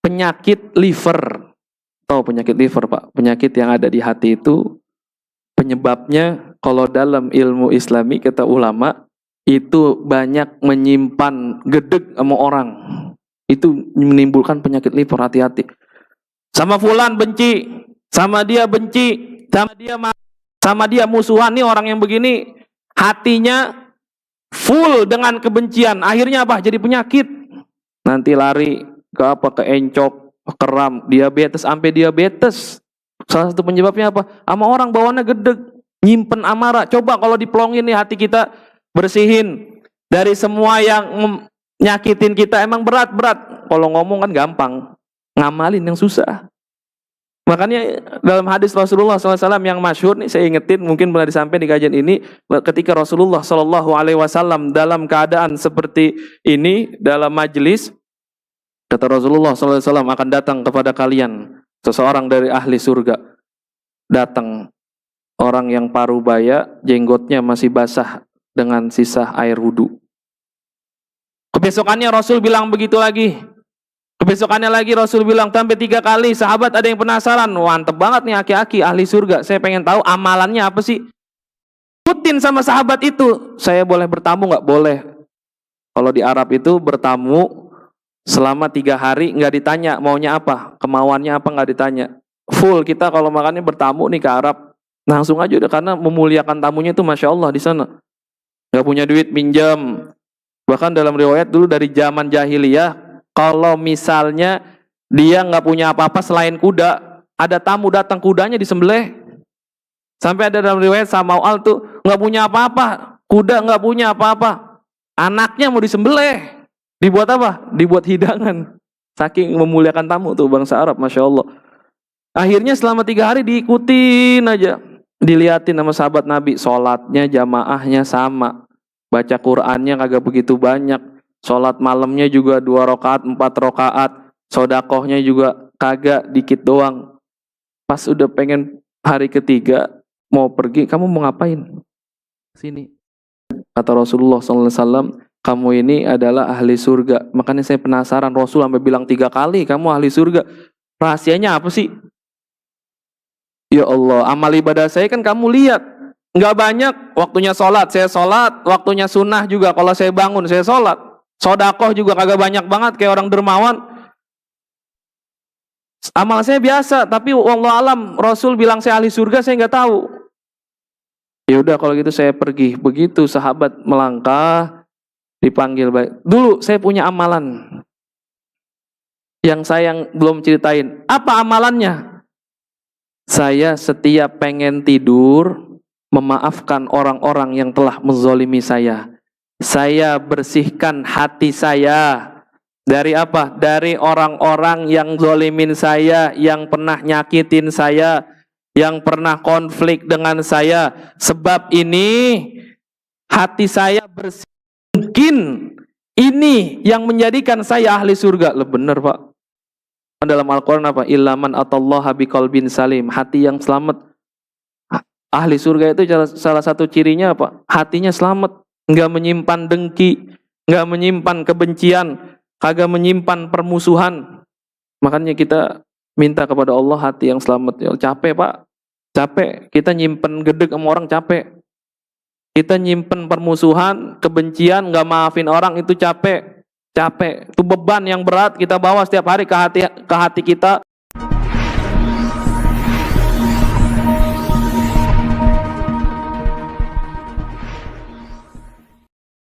penyakit liver. Tahu penyakit liver, Pak? Penyakit yang ada di hati itu penyebabnya kalau dalam ilmu Islami kata ulama itu banyak menyimpan gedeg sama orang. Itu menimbulkan penyakit liver, hati-hati. Sama fulan benci, sama dia benci, sama dia musuhan nih orang yang begini, hatinya full dengan kebencian. Akhirnya apa? Jadi penyakit. Nanti lari ke apa? Ke encok, keram, diabetes, sampai diabetes. Salah satu penyebabnya apa? Sama orang bawaannya gedeg, nyimpen amarah. Coba kalau diplongin nih hati kita, bersihin dari semua yang nyakitin kita. Emang berat. Kalau ngomong kan gampang, ngamalin yang susah. Makanya dalam hadis Rasulullah SAW yang masyhur nih, saya ingetin, mungkin pernah disampaikan di kajian ini, ketika Rasulullah SAW dalam keadaan seperti ini, dalam majelis, kata Rasulullah SAW, akan datang kepada kalian seseorang dari ahli surga. Datang orang yang parubaya, jenggotnya masih basah dengan sisa air wudu. Kebesokannya Rasul bilang begitu lagi. Kebesokannya lagi Rasul bilang sampai 3 kali. Sahabat ada yang penasaran, mantep banget nih aki-aki ahli surga, saya pengen tahu amalannya apa sih. Ikutin sama sahabat itu. Saya boleh bertamu nggak? Boleh. Kalau di Arab itu bertamu selama 3 hari nggak ditanya maunya apa, kemauannya apa, nggak ditanya. Full kita kalau makannya bertamu nih ke Arab, langsung aja udah, karena memuliakan tamunya itu masya Allah di sana. Nggak punya duit minjam. Bahkan dalam riwayat dulu dari zaman jahiliyah, kalau misalnya dia nggak punya apa-apa selain kuda, ada tamu datang kudanya disembelih. Sampai ada dalam riwayat Samau'al tuh nggak punya apa-apa, kuda nggak punya apa-apa, anaknya mau disembelih. Dibuat apa? Dibuat hidangan. Saking memuliakan tamu tuh bangsa Arab, masya Allah. Akhirnya selama 3 hari diikutin aja, diliatin sama sahabat Nabi, sholatnya jamaahnya sama, baca Qur'annya kagak begitu banyak. Sholat malamnya juga 2 rakaat, 4 rakaat. Sodakohnya juga kagak, dikit doang. Pas udah pengen hari ketiga mau pergi, kamu mau ngapain? Sini. Kata Rasulullah SAW, kamu ini adalah ahli surga. Makanya saya penasaran, Rasul sampai bilang 3 kali kamu ahli surga. Rahasianya apa sih? Ya Allah, amal ibadah saya kan kamu lihat, nggak banyak. Waktunya sholat, saya sholat. Waktunya sunnah juga, kalau saya bangun saya sholat. Sodakoh juga kagak banyak banget kayak orang dermawan. Amal saya biasa, tapi wallahu alam, Rasul bilang saya ahli surga, saya nggak tahu. Ya udah kalau gitu saya pergi. Begitu sahabat melangkah, dipanggil baik. Dulu saya punya amalan yang saya belum ceritain. Apa amalannya? Saya setiap pengen tidur memaafkan orang-orang yang telah menzalimi saya. Saya bersihkan hati saya dari apa? Dari orang-orang yang zalimin saya, yang pernah nyakitin saya, yang pernah konflik dengan saya. Sebab ini hati saya bersih. Mungkin ini yang menjadikan saya ahli surga. Benar, Pak. Dalam Al-Quran apa? Ilaman atallaha biqalbin salim. Hati yang selamat. Ahli surga itu salah satu cirinya apa? Hatinya selamat. Nggak menyimpan dengki, nggak menyimpan kebencian, kagak menyimpan permusuhan. Makanya kita minta kepada Allah hati yang selamat. Ya, capek Pak, capek. Kita nyimpen gedeg sama orang capek. Kita nyimpen permusuhan, kebencian, nggak maafin orang itu capek. Capek. Itu beban yang berat kita bawa setiap hari ke hati kita.